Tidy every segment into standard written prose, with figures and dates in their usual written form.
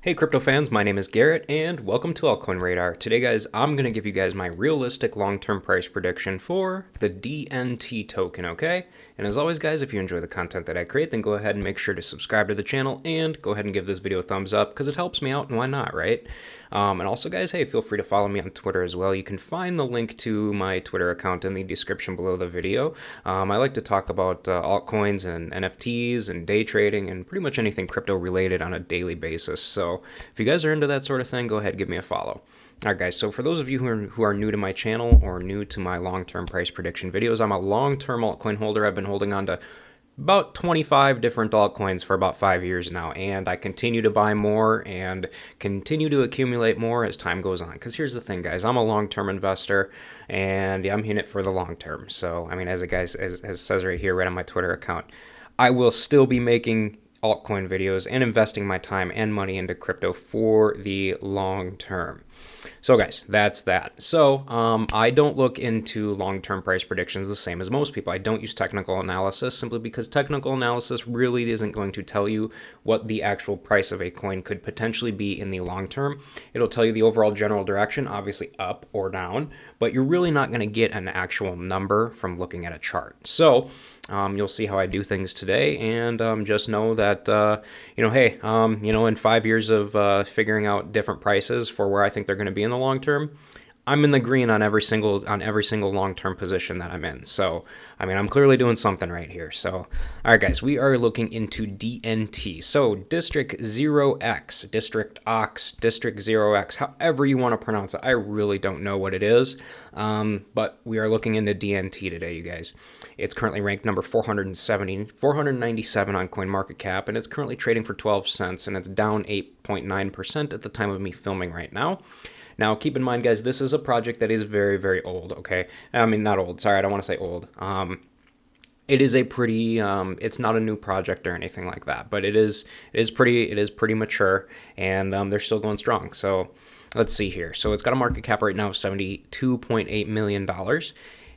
Hey crypto fans, my name is Garrett and welcome to Altcoin Radar. Today guys, I'm going to give you guys my realistic long-term price prediction for the DNT token, okay? And as always guys, if you enjoy the content that I create, then go ahead and make sure to subscribe to the channel and go ahead and give this video a thumbs up because it helps me out and why not, right? And also guys, hey, feel free to follow me on Twitter as well. You can find the link to my Twitter account in the description below the video. I like to talk about altcoins and NFTs and day trading and pretty much anything crypto related on a daily basis. So if you guys are into that sort of thing, go ahead and give me a follow. All right, guys, so for those of you who are new to my channel or new to my long-term price prediction videos, I'm a long-term altcoin holder. I've been holding on to about 25 different altcoins for about 5 years now, and I continue to buy more and continue to accumulate more as time goes on. Because here's the thing, guys, I'm a long-term investor, and I'm in it for the long term. So, I mean, as it says right here, right on my Twitter account, I will still be making altcoin videos and investing my time and money into crypto for the long term. So guys, that's that. So I don't look into long-term price predictions the same as most people. I don't use technical analysis simply because technical analysis really isn't going to tell you what the actual price of a coin could potentially be in the long term. It'll tell you the overall general direction, obviously up or down, but you're really not going to get an actual number from looking at a chart. So you'll see how I do things today, and just know that hey, in 5 years of figuring out different prices for where I think they're going to be in the long term, I'm in the green on every single long-term position that I'm in. So, I mean, I'm clearly doing something right here. So, all right, guys, we are looking into DNT. So, District 0x, District Ox, District 0x, however you want to pronounce it. I really don't know what it is, but we are looking into DNT today, you guys. It's currently ranked number 497 on CoinMarketCap, and it's currently trading for 12 cents, and it's down 8.9% at the time of me filming right now. Now, keep in mind, guys, this is a project that is very, very old, okay? I mean, not old. Sorry, I don't want to say old. It is a pretty, it's not a new project or anything like that, but it is pretty mature, and they're still going strong. So let's see here. So it's got a market cap right now of $72.8 million.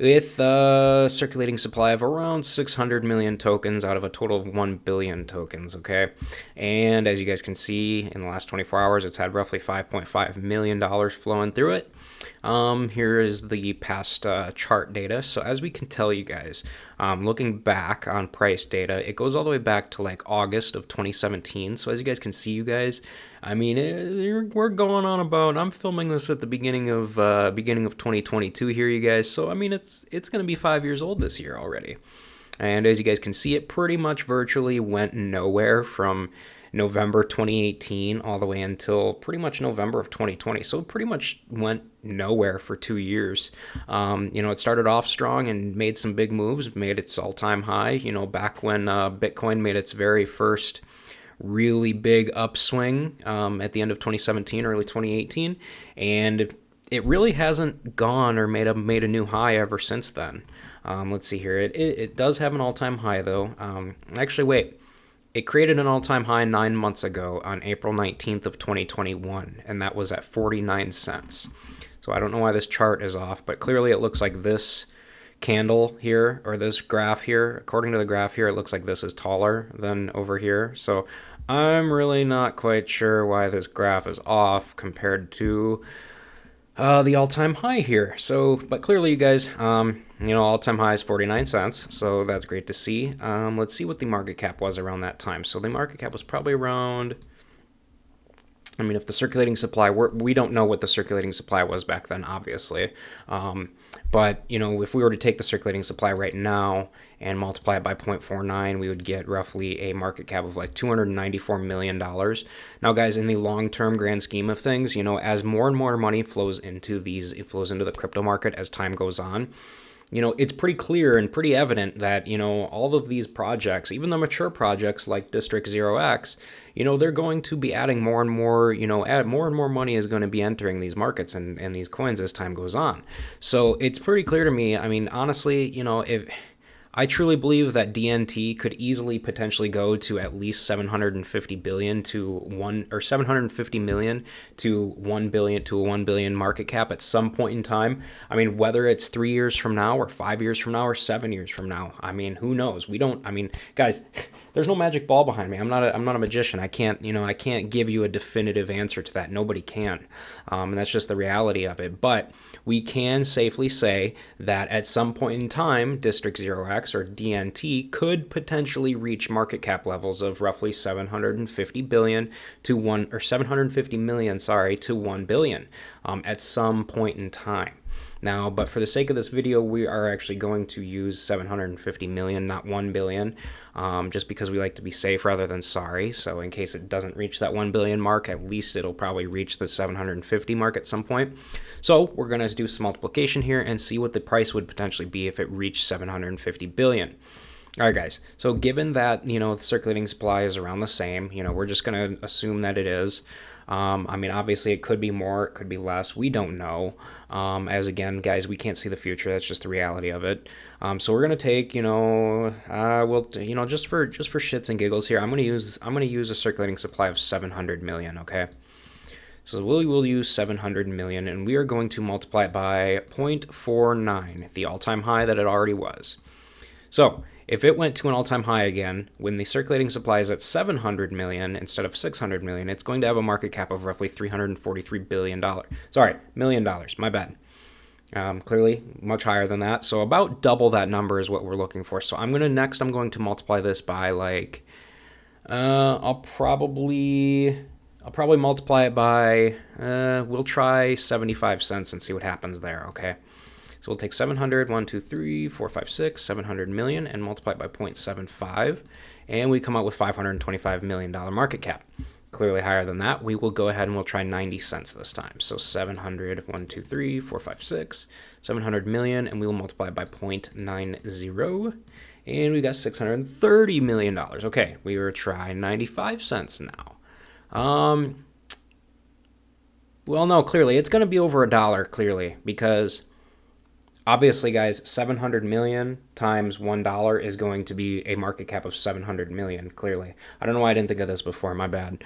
With a circulating supply of around 600 million tokens out of a total of 1 billion tokens, okay? And as you guys can see, in the last 24 hours, it's had roughly $5.5 million flowing through it. Here is the past chart data. So as we can tell you guys, looking back on price data, it goes all the way back to like August of 2017. So as you guys can see, you guys, I mean, we're going on about, I'm filming this at the beginning of 2022 here, you guys. So I mean, it's going to be 5 years old this year already. And as you guys can see, it pretty much virtually went nowhere from November 2018 all the way until pretty much November of 2020. So it pretty much went nowhere for 2 years. It started off strong and made some big moves, made its all-time high, back when Bitcoin made its very first really big upswing at the end of 2017, early 2018. And it really hasn't gone or made a new high ever since then. Let's see here. It does have an all-time high, though. Actually, wait. It created an all-time high 9 months ago on April 19th of 2021, and that was at 49 cents. So I don't know why this chart is off, but clearly it looks like this candle here, or this graph here, according to the graph here, it looks like this is taller than over here. So I'm really not quite sure why this graph is off compared to the all-time high here. So, but clearly you guys, all-time high is 49 cents, so that's great to see. Let's see what the market cap was around that time. So the market cap was probably around, I mean, if the circulating supply, we don't know what the circulating supply was back then, obviously. But, if we were to take the circulating supply right now and multiply it by 0.49, we would get roughly a market cap of like $294 million. Now, guys, in the long-term grand scheme of things, as more and more money flows into the crypto market as time goes on, it's pretty clear and pretty evident that, all of these projects, even the mature projects like District 0x, they're going to be adding more and more, more and more money is going to be entering these markets and these coins as time goes on. So it's pretty clear to me, I mean, honestly, if I truly believe that DNT could easily potentially go to at least 750 billion to 1 or 750 million to 1 billion to a 1 billion market cap at some point in time. I mean, whether it's 3 years from now or 5 years from now or 7 years from now, I mean, who knows? We don't, I mean, guys, there's no magic ball behind me. I'm not a magician. I can't, I can't give you a definitive answer to that. Nobody can. And that's just the reality of it. But we can safely say that at some point in time, District 0x or DNT could potentially reach market cap levels of roughly 750 billion to 750 million, to 1 billion at some point in time. Now, but for the sake of this video, we are actually going to use 750 million, not 1 billion, just because we like to be safe rather than sorry. So in case it doesn't reach that 1 billion mark, at least it'll probably reach the 750 mark at some point. So we're going to do some multiplication here and see what the price would potentially be if it reached 750 billion. All right, guys, so given that, the circulating supply is around the same, we're just going to assume that it is. I mean, obviously it could be more, it could be less. We don't know. As again, guys, we can't see the future. That's just the reality of it. So we're gonna take, just for shits and giggles here, I'm gonna use a circulating supply of 700 million. Okay. So we'll use 700 million, and we are going to multiply it by 0.49, the all-time high that it already was. So if it went to an all-time high again, when the circulating supply is at 700 million instead of 600 million, it's going to have a market cap of roughly $343 billion. Sorry, $1 million, my bad. Clearly much higher than that. So about double that number is what we're looking for. So I'm going to multiply this by like, I'll probably multiply it by, we'll try 75 cents and see what happens there, okay? So we'll take 700, 1, 2, 3, 4, 5, 6, 700 million, and multiply it by 0.75, and we come out with $525 million market cap. Clearly higher than that. We will go ahead and we'll try 90 cents this time. So 700, 1, 2, 3, 4, 5, 6, 700 million, and we will multiply it by 0.90, and we got $630 million. Okay, we will try 95 cents now. Well, no, clearly it's going to be over $1, clearly, because obviously, guys, 700 million times $1 is going to be a market cap of 700 million, clearly. I don't know why I didn't think of this before, my bad.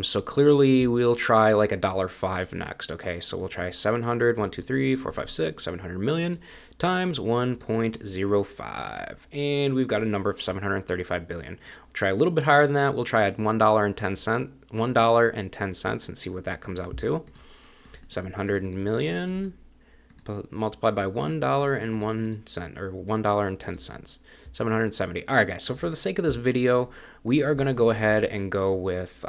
So clearly, we'll try like $1.05 next, okay? So we'll try 700, 1, 2, 3, 4, 5, 6, 700 million times 1.05. And we've got a number of 735 billion. We'll try a little bit higher than that. We'll try at $1.10 and see what that comes out to. 700 million multiplied by $1.01 or $1.10, 770. All right, guys, so for the sake of this video, we are going to go ahead and go with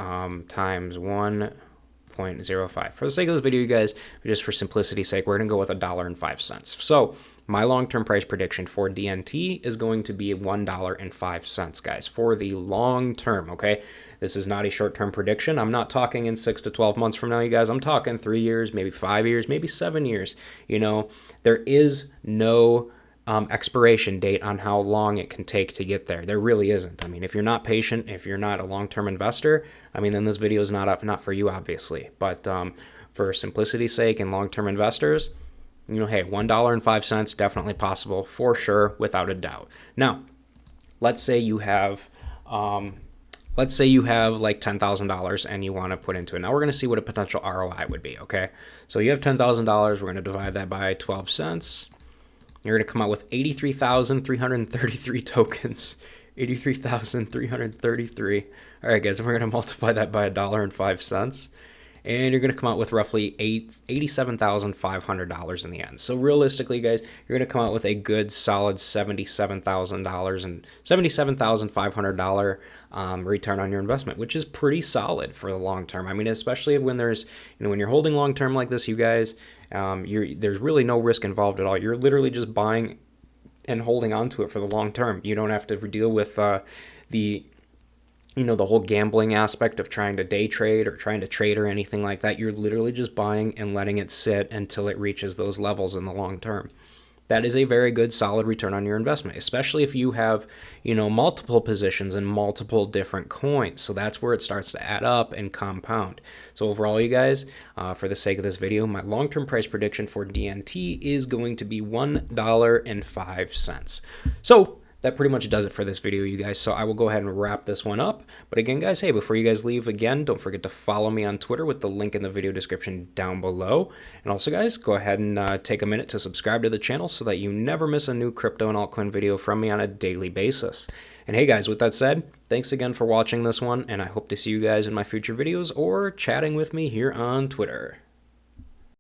times 1.05. For the sake of this video, you guys, just for simplicity's sake, we're going to go with $1.05. So my long-term price prediction for DNT is going to be $1.05, guys, for the long term, okay? This is not a short-term prediction. I'm not talking in 6 to 12 months from now, you guys. I'm talking 3 years, maybe 5 years, maybe 7 years. There is no expiration date on how long it can take to get there. There really isn't. I mean, if you're not patient, if you're not a long-term investor, I mean, then this video is not for you, obviously. But for simplicity's sake and long-term investors, hey, $1.05 definitely possible for sure, without a doubt. Now, let's say you have like $10,000 and you want to put into it. Now we're going to see what a potential ROI would be, okay? So you have $10,000. We're going to divide that by 12 cents. You're going to come out with 83,333 tokens. 83,333. All right, guys, and we're going to multiply that by $1.05. And you're going to come out with roughly $87,500 in the end. So realistically, guys, you're going to come out with a good solid $77,000 and $77,500 return on your investment, which is pretty solid for the long term. I mean, especially when there's, when you're holding long term like this, you guys, there's really no risk involved at all. You're literally just buying and holding on to it for the long term. You don't have to deal with the whole gambling aspect of trying to day trade or trying to trade or anything like that. You're literally just buying and letting it sit until it reaches those levels in the long term. That is a very good, solid return on your investment, especially if you have, multiple positions in multiple different coins. So that's where it starts to add up and compound. So overall, you guys, for the sake of this video, my long-term price prediction for DNT is going to be $1.05. So that pretty much does it for this video, you guys. So I will go ahead and wrap this one up. But again, guys, hey, before you guys leave, again, don't forget to follow me on Twitter with the link in the video description down below. And also, guys, go ahead and take a minute to subscribe to the channel so that you never miss a new crypto and altcoin video from me on a daily basis. And hey guys, with that said, thanks again for watching this one, and I hope to see you guys in my future videos or chatting with me here on Twitter.